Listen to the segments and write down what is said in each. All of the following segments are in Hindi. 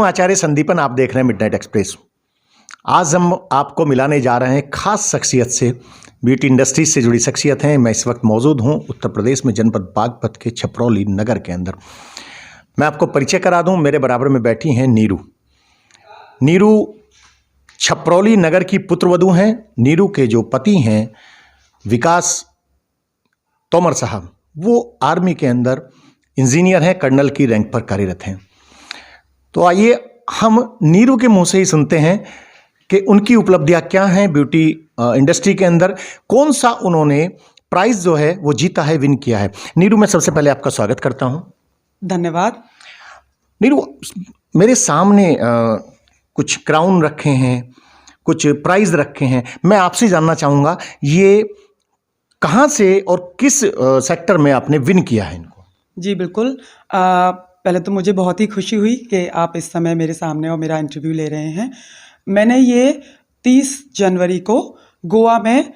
आचार्य संदीपन, आप देख रहे हैं मिडनाइट एक्सप्रेस। आज हम आपको मिलाने जा रहे हैं खास शख्सियत से, ब्यूटी इंडस्ट्री से जुड़ी शख्सियत हैं। मैं इस वक्त मौजूद हूं उत्तर प्रदेश में जनपद बागपत के छपरौली नगर के अंदर। मैं आपको परिचय करा दूं, मेरे बराबर में बैठी हैं नीरू। नीरू छपरौली नगर की पुत्रवधू हैं। नीरू के जो पति हैं विकास तोमर साहब, वो आर्मी के अंदर इंजीनियर हैं, कर्नल की रैंक पर कार्यरत हैं। तो आइए हम नीरू के मुंह से ही सुनते हैं कि उनकी उपलब्धियां क्या हैं ब्यूटी इंडस्ट्री के अंदर, कौन सा उन्होंने प्राइज जो है वो जीता है, विन किया है। नीरू, मैं सबसे पहले आपका स्वागत करता हूं। धन्यवाद। नीरू, मेरे सामने कुछ क्राउन रखे हैं, कुछ प्राइज रखे हैं। मैं आपसे जानना चाहूँगा ये कहाँ से और किस सेक्टर में आपने विन किया है इनको? जी बिल्कुल। पहले तो मुझे बहुत ही खुशी हुई कि आप इस समय मेरे सामने और मेरा इंटरव्यू ले रहे हैं। मैंने ये 30 जनवरी को गोवा में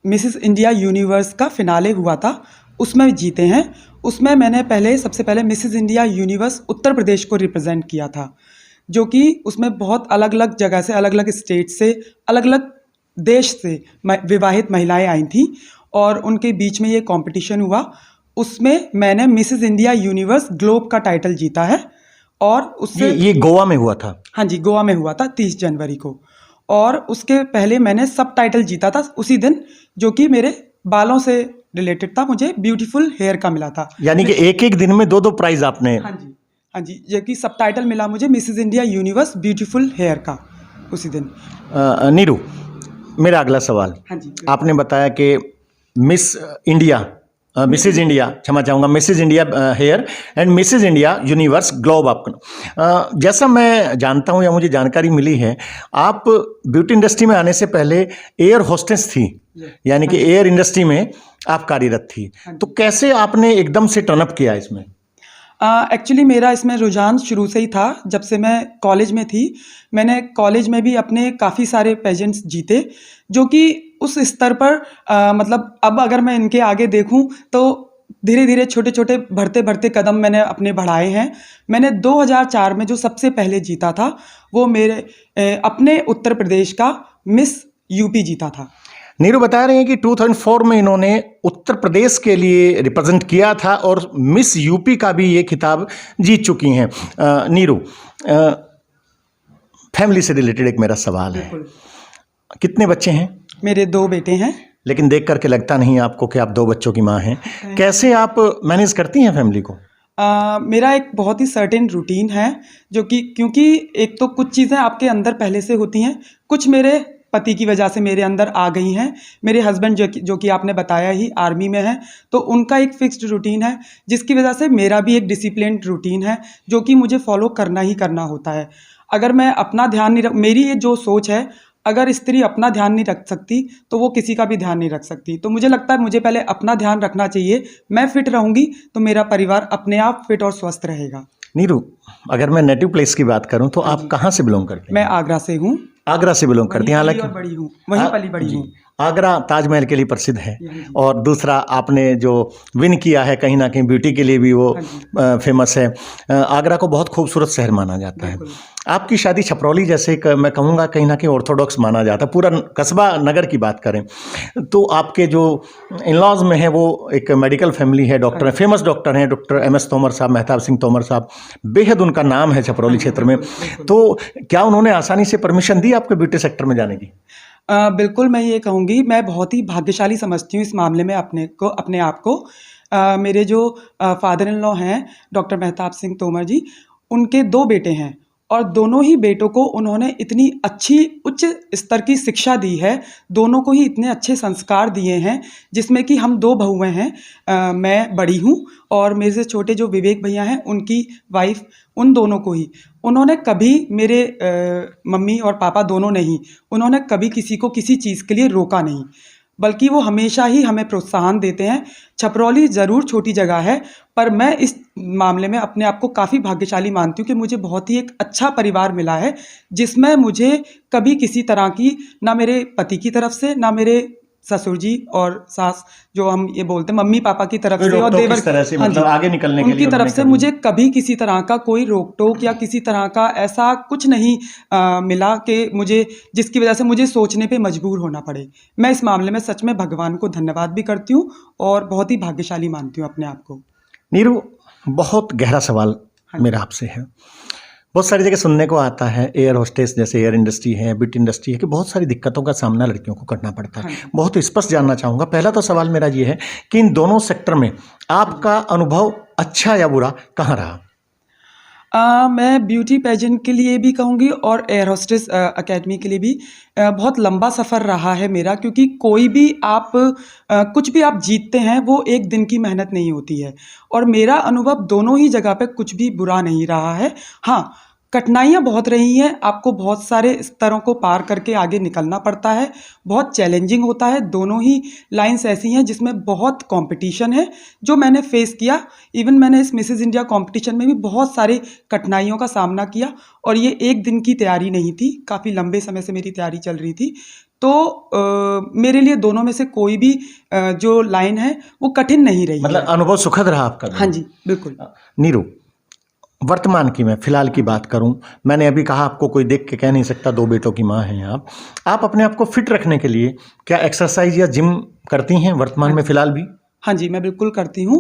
मिसेस इंडिया यूनिवर्स का फिनाले हुआ था, उसमें जीते हैं। उसमें मैंने सबसे पहले Mrs India universe Uttar Pradesh को रिप्रेजेंट किया था, जो कि उसमें बहुत अलग अलग जगह से, अलग अलग स्टेट से, अलग अलग देश से विवाहित महिलाएं आई थीं और उनके बीच में ये कंपटीशन हुआ। उसमें मैंने मिसेस इंडिया यूनिवर्स ग्लोब का टाइटल जीता है। और उससे ये गोवा में हुआ था? हाँ जी, गोवा में हुआ था 30 जनवरी को। और उसके पहले मैंने सब टाइटल जीता था उसी दिन, जो कि मेरे बालों से रिलेटेड था। मुझे ब्यूटीफुल हेयर का मिला था। यानी कि एक एक दिन में 2-2 प्राइज आपने? हाँ जी, हाँ जी, जो कि सब टाइटल मिला मुझे Mrs India universe beautiful hair का उसी दिन। नीरू, मेरा अगला सवाल। हाँ जी, आपने बताया कि मिस इंडिया, मिसेज इंडिया, क्षमा चाहूँगा, Mrs India here and Mrs India universe globe आपका। जैसा मैं जानता हूँ या मुझे जानकारी मिली है, आप ब्यूटी इंडस्ट्री में आने से पहले एयर होस्टेस थी, यानी कि एयर इंडस्ट्री में आप कार्यरत थी। तो कैसे आपने एकदम से टर्न अप किया इसमें? एक्चुअली मेरा इसमें रुझान शुरू से ही था। जब से मैं कॉलेज में थी, मैंने कॉलेज में भी अपने काफ़ी सारे पेजेंट्स जीते, जो कि उस स्तर पर मतलब अब अगर मैं इनके आगे देखूं तो धीरे धीरे छोटे छोटे बढ़ते बढ़ते कदम मैंने अपने बढ़ाए हैं। मैंने 2004 में जो सबसे पहले जीता था वो मेरे अपने उत्तर प्रदेश का मिस यूपी जीता था। नीरू बता रहे हैं कि 2004 में इन्होंने उत्तर प्रदेश के लिए रिप्रेजेंट किया था और मिस यूपी का भी ये खिताब जीत चुकी हैं। नीरू, फैमिली से रिलेटेड एक मेरा सवाल है, कितने बच्चे हैं? मेरे 2 बेटे हैं। लेकिन देख करके लगता नहीं आपको कि आप 2 बच्चों की माँ हैं। कैसे आप मैनेज करती हैं फैमिली को? मेरा एक बहुत ही सर्टेन रूटीन है, जो कि क्योंकि एक तो कुछ चीज़ें आपके अंदर पहले से होती हैं, कुछ मेरे पति की वजह से मेरे अंदर आ गई हैं। मेरे हस्बैंड जो कि आपने बताया ही आर्मी में है, तो उनका एक फिक्स्ड रूटीन है, जिसकी वजह से मेरा भी एक डिसिप्लिन्ड रूटीन है, जो कि मुझे फॉलो करना ही करना होता है। अगर मैं अपना ध्यान नहीं मेरी ये जो सोच है, अगर स्त्री अपना ध्यान नहीं रख सकती तो वो किसी का भी ध्यान नहीं रख सकती। तो मुझे लगता है मुझे पहले अपना ध्यान रखना चाहिए। मैं फिट रहूँगी तो मेरा परिवार अपने आप फिट और स्वस्थ रहेगा। नीरू, अगर मैं नेटिव प्लेस की बात करूं तो आप कहाँ से बिलोंग करते हैं? मैं आगरा से हूँ। आगरा से बिलोंग करती हैं? हालांकि बड़ी हूँ, वहीं पली बड़ी हूँ। आगरा ताजमहल के लिए प्रसिद्ध है, और दूसरा आपने जो विन किया है कहीं ना कहीं ब्यूटी के लिए भी वो फेमस है। आगरा को बहुत खूबसूरत शहर माना जाता है। आपकी शादी छपरौली जैसे मैं कहूँगा कहीं ना कहीं ऑर्थोडॉक्स माना जाता है, पूरा कस्बा नगर की बात करें तो आपके जो इन लॉज में है वो एक मेडिकल फैमिली है, डॉक्टर है, फेमस डॉक्टर हैं, डॉक्टर MS तोमर साहब, मेहताब सिंह तोमर साहब, बेहद उनका नाम है छपरौली क्षेत्र में। तो क्या उन्होंने आसानी से परमिशन दी आपको ब्यूटी सेक्टर में जाने की? बिल्कुल, मैं ये कहूँगी, मैं बहुत ही भाग्यशाली समझती हूँ इस मामले में अपने आप को। मेरे जो फादर इन लॉ हैं डॉक्टर मेहताब सिंह तोमर जी, उनके 2 बेटे हैं और दोनों ही बेटों को उन्होंने इतनी अच्छी उच्च स्तर की शिक्षा दी है, दोनों को ही इतने अच्छे संस्कार दिए हैं, जिसमें कि हम 2 बहुएँ हैं। मैं बड़ी हूँ और मेरे से छोटे जो विवेक भैया हैं, उनकी वाइफ, उन दोनों को ही उन्होंने कभी, मेरे मम्मी और पापा दोनों ने ही, उन्होंने कभी किसी को किसी चीज़ के लिए रोका नहीं, बल्कि वो हमेशा ही हमें प्रोत्साहन देते हैं। छपरौली ज़रूर छोटी जगह है, पर मैं इस मामले में अपने आप को काफ़ी भाग्यशाली मानती हूँ कि मुझे बहुत ही एक अच्छा परिवार मिला है, जिसमें मुझे कभी किसी तरह की, ना मेरे पति की तरफ से, ना मेरे ससुर जी और सास, जो हम ये बोलते हैं मम्मी पापा की तरफ कोई से और रोक-टोक देवर, किस तरह से, हाँ मतलब जी, आगे निकलने के लिए उनकी तरफ उन्होंने से कभी? मुझे कभी किसी तरह का कोई रोक टोक या किसी तरह का ऐसा कुछ नहीं मिला कि मुझे, जिसकी वजह से मुझे सोचने पे मजबूर होना पड़े। मैं इस मामले में सच में भगवान को धन्यवाद भी करती हूँ और बहुत ही भाग्यशाली मानती हूँ अपने आप को। नीरू, बहुत गहरा सवाल हाँ जी। मेरा आपसे है। बहुत सारी जगह सुनने को आता है, एयर होस्टेस जैसे एयर इंडस्ट्री है, बिट इंडस्ट्री है, कि बहुत सारी दिक्कतों का सामना लड़कियों को करना पड़ता हाँ है। जी। बहुत स्पष्ट जानना चाहूँगा, पहला तो सवाल मेरा ये है कि इन दोनों सेक्टर में आपका अनुभव अच्छा या बुरा कहाँ रहा? मैं ब्यूटी पेजेंट के लिए भी कहूँगी और एयर होस्टेस अकेडमी के लिए भी बहुत लंबा सफ़र रहा है मेरा, क्योंकि कोई भी आप कुछ भी आप जीतते हैं वो एक दिन की मेहनत नहीं होती है, और मेरा अनुभव दोनों ही जगह पे कुछ भी बुरा नहीं रहा है। हाँ, कठिनाइयाँ बहुत रही हैं, आपको बहुत सारे स्तरों को पार करके आगे निकलना पड़ता है, बहुत चैलेंजिंग होता है। दोनों ही लाइन्स ऐसी हैं जिसमें बहुत कॉम्पिटिशन है, जो मैंने फेस किया। इवन मैंने इस मिसेज़ इंडिया कॉम्पिटिशन में भी बहुत सारी कठिनाइयों का सामना किया, और ये एक दिन की तैयारी नहीं थी, काफ़ी लंबे समय से मेरी तैयारी चल रही थी। तो मेरे लिए दोनों में से कोई भी जो लाइन है वो कठिन नहीं रही मतलब है। अनुभव सुखद रहा आपका? हाँ जी, बिल्कुल। नीरू, वर्तमान की मैं फिलहाल की बात करूं, मैंने अभी कहा आपको कोई देख के कह नहीं सकता, 2 बेटों की माँ हैं आप। आप अपने आप को फिट रखने के लिए क्या एक्सरसाइज या जिम करती हैं वर्तमान में फिलहाल भी? हाँ जी, मैं बिल्कुल करती हूँ।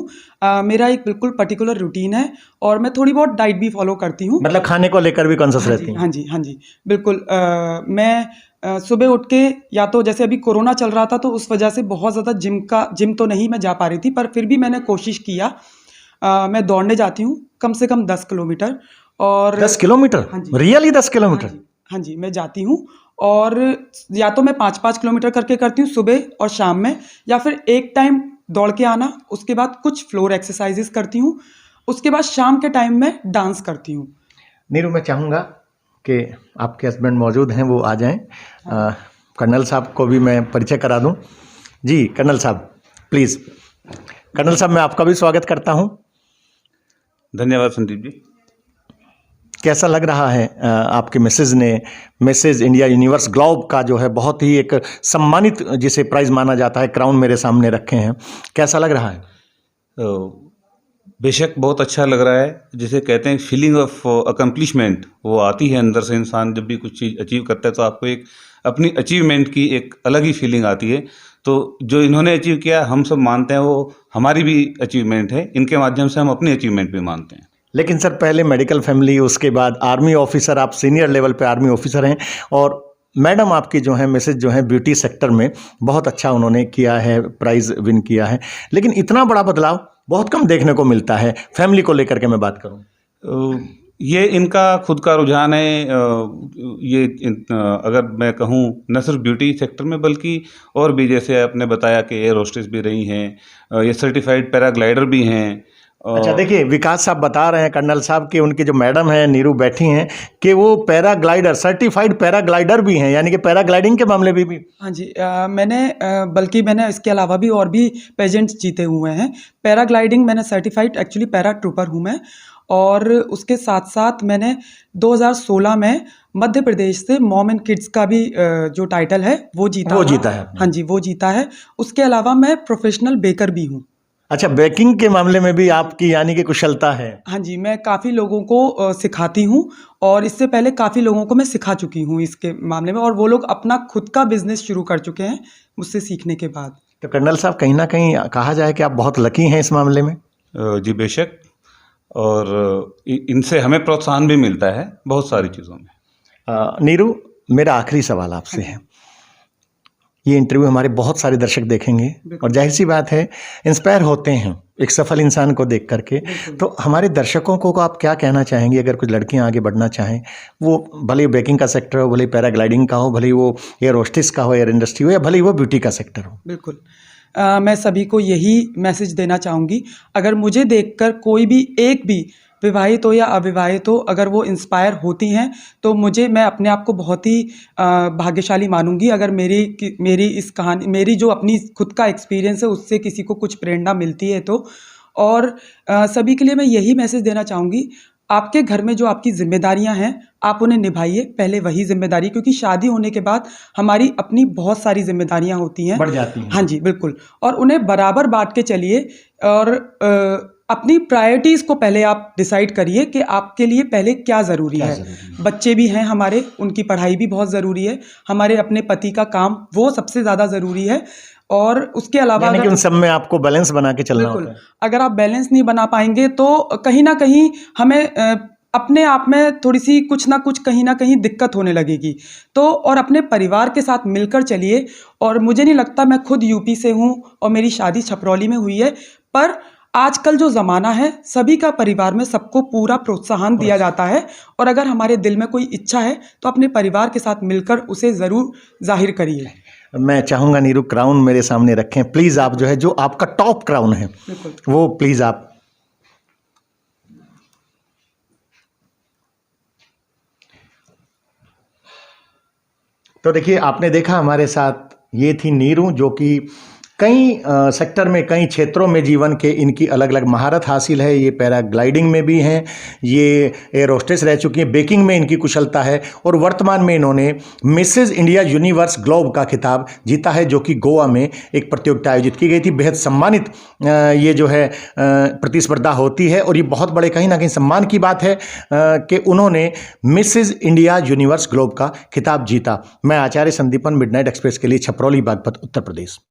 मेरा एक बिल्कुल पर्टिकुलर रूटीन है और मैं थोड़ी बहुत डाइट भी फ़ॉलो करती हूँ। मतलब खाने को लेकर भी कॉन्शियस हाँ रहती जी, हैं? हाँ जी, हाँ जी, बिल्कुल। मैं सुबह उठ के, या तो जैसे अभी कोरोना चल रहा था तो उस वजह से बहुत ज़्यादा जिम तो नहीं मैं जा पा रही थी, पर फिर भी मैंने कोशिश किया। मैं दौड़ने जाती हूँ कम से कम 10 किलोमीटर, और 10 किलोमीटर? हाँ जी। रियली 10 हाँ किलोमीटर? जी, हाँ जी, मैं जाती हूँ, और या तो मैं 5-5 किलोमीटर करके करती हूँ सुबह और शाम में, या फिर एक टाइम दौड़ के आना, उसके बाद कुछ फ्लोर एक्सरसाइजेस करती हूँ, उसके बाद शाम के टाइम में डांस करती हूँ। नीरू, मैं चाहूँगा कि आपके हस्बैंड मौजूद हैं, वो आ जाएं। कर्नल साहब को भी मैं परिचय करा दूं। जी कर्नल साहब, प्लीज़। कर्नल साहब, मैं आपका भी स्वागत करता हूं। धन्यवाद संदीप जी। कैसा लग रहा है आपके मिसेज ने मिसेज इंडिया यूनिवर्स ग्लोब का जो है बहुत ही एक सम्मानित जिसे प्राइज माना जाता है, क्राउन मेरे सामने रखे हैं, कैसा लग रहा है? बेशक बहुत अच्छा लग रहा है। जिसे कहते हैं फीलिंग ऑफ अकम्प्लिशमेंट, वो आती है अंदर से। इंसान जब भी कुछ चीज़ अचीव करता है तो आपको एक अपनी अचीवमेंट की एक अलग ही फीलिंग आती है। तो जो इन्होंने अचीव किया, हम सब मानते हैं वो हमारी भी अचीवमेंट है। इनके माध्यम से हम अपनी अचीवमेंट भी मानते हैं। लेकिन सर, पहले मेडिकल फैमिली, उसके बाद आर्मी ऑफिसर, आप सीनियर लेवल पे आर्मी ऑफिसर हैं, और मैडम आपकी जो है मिसेज जो है ब्यूटी सेक्टर में बहुत अच्छा उन्होंने किया है, प्राइज़ विन किया है। लेकिन इतना बड़ा बदलाव बहुत कम देखने को मिलता है फैमिली को लेकर के मैं बात करूं। ये इनका खुद का रुझान है। अगर मैं कहूँ न सिर्फ ब्यूटी सेक्टर में बल्कि और भी, जैसे आपने बताया कि एयर होस्टेस भी रही हैं, ये सर्टिफाइड पैराग्लाइडर भी हैं। अच्छा, देखिए विकास साहब बता रहे हैं कर्नल साहब कि उनकी जो मैडम है नीरू बैठी हैं कि वो पैराग्लाइडर, सर्टिफाइड पैराग्लाइडर भी हैं, यानी कि पैराग्लाइडिंग के मामले में भी। हाँ जी, बल्कि मैंने इसके अलावा भी और भी पेजेंट्स जीते हुए हैं। पैराग्लाइडिंग मैंने सर्टिफाइड एक्चुअली पैरा ट्रूपर हूँ मैं, और उसके साथ साथ मैंने 2016 में मध्य प्रदेश से मॉम एंड किड्स का भी जो टाइटल है वो जीता वो था। जीता है आपने? हाँ जी, वो जीता है। उसके अलावा मैं प्रोफेशनल बेकर भी हूँ। अच्छा, बेकिंग के मामले में भी आपकी यानी कि कुशलता है? हाँ जी, मैं काफ़ी लोगों को सिखाती हूँ, और इससे पहले काफ़ी लोगों को मैं सिखा चुकी हूँ इसके मामले में, और वो लोग अपना खुद का बिजनेस शुरू कर चुके हैं मुझसे सीखने के बाद। तो कर्नल साहब, कहीं ना कहीं कहा जाए कि आप बहुत लकी हैं इस मामले में। जी बेशक। और इनसे हमें प्रोत्साहन भी मिलता है बहुत सारी चीज़ों में। नीरू, मेरा आखिरी सवाल आपसे है। ये इंटरव्यू हमारे बहुत सारे दर्शक देखेंगे, और जाहिर सी बात है इंस्पायर होते हैं एक सफल इंसान को देख करके। तो हमारे दर्शकों को आप क्या कहना चाहेंगे, अगर कुछ लड़कियां आगे बढ़ना चाहें, वो भले ही बेकिंग का सेक्टर हो, भले ही पैराग्लाइडिंग का हो, भले ही वो एयर होस्टेस का हो, एयर इंडस्ट्री हो, या भले ही वो ब्यूटी का सेक्टर हो? बिल्कुल। मैं सभी को यही मैसेज देना चाहूँगी, अगर मुझे देखकर कोई भी एक भी विवाहित हो या अविवाहित हो, अगर वो इंस्पायर होती हैं तो मैं अपने आप को बहुत ही भाग्यशाली मानूंगी, अगर मेरी इस कहानी, मेरी जो अपनी खुद का एक्सपीरियंस है उससे किसी को कुछ प्रेरणा मिलती है तो। और सभी के लिए मैं यही मैसेज देना चाहूँगी, आपके घर में जो आपकी जिम्मेदारियां हैं आप उन्हें निभाइए, पहले वही जिम्मेदारी, क्योंकि शादी होने के बाद हमारी अपनी बहुत सारी जिम्मेदारियां होती हैं, बढ़ जाती हैं। हाँ जी बिल्कुल, और उन्हें बराबर बांट के चलिए और अपनी प्रायोरिटीज़ को पहले आप डिसाइड करिए कि आपके लिए पहले क्या ज़रूरी है। बच्चे भी हैं हमारे, उनकी पढ़ाई भी बहुत ज़रूरी है, हमारे अपने पति का काम वो सबसे ज़्यादा ज़रूरी है, और उसके अलावा यानी कि अगर उन सब में आपको बैलेंस बना के चलना बिल्कुल होता है। अगर आप बैलेंस नहीं बना पाएंगे तो कहीं ना कहीं हमें अपने आप में थोड़ी सी कुछ ना कुछ कहीं ना कहीं दिक्कत होने लगेगी। तो और अपने परिवार के साथ मिलकर चलिए। और मुझे नहीं लगता, मैं खुद यूपी से हूँ और मेरी शादी छपरौली में हुई है, पर आजकल जो ज़माना है सभी का परिवार में सबको पूरा प्रोत्साहन दिया जाता है, और अगर हमारे दिल में कोई इच्छा है तो अपने परिवार के साथ मिलकर उसे ज़रूर जाहिर करिए। मैं चाहूँगा नीरू, क्राउन मेरे सामने रखें प्लीज़। आप जो है, जो आपका टॉप क्राउन है बिल्कुल। वो प्लीज़ आप। तो देखिए, आपने देखा हमारे साथ ये थी नीरू, जो कि कई सेक्टर में, कई क्षेत्रों में जीवन के इनकी अलग अलग महारत हासिल है। ये पैराग्लाइडिंग में भी हैं, ये एयर होस्टेस रह चुकी हैं, बेकिंग में इनकी कुशलता है, और वर्तमान में इन्होंने मिसेज इंडिया यूनिवर्स ग्लोब का खिताब जीता है, जो कि गोवा में एक प्रतियोगिता आयोजित की गई थी। बेहद सम्मानित ये जो है प्रतिस्पर्धा होती है, और ये बहुत बड़े कहीं ना कहीं सम्मान की बात है कि उन्होंने मिसेज इंडिया यूनिवर्स ग्लोब का खिताब जीता। मैं आचार्य संदीपन, मिडनाइट एक्सप्रेस के लिए, छपरौली बागपत, उत्तर प्रदेश।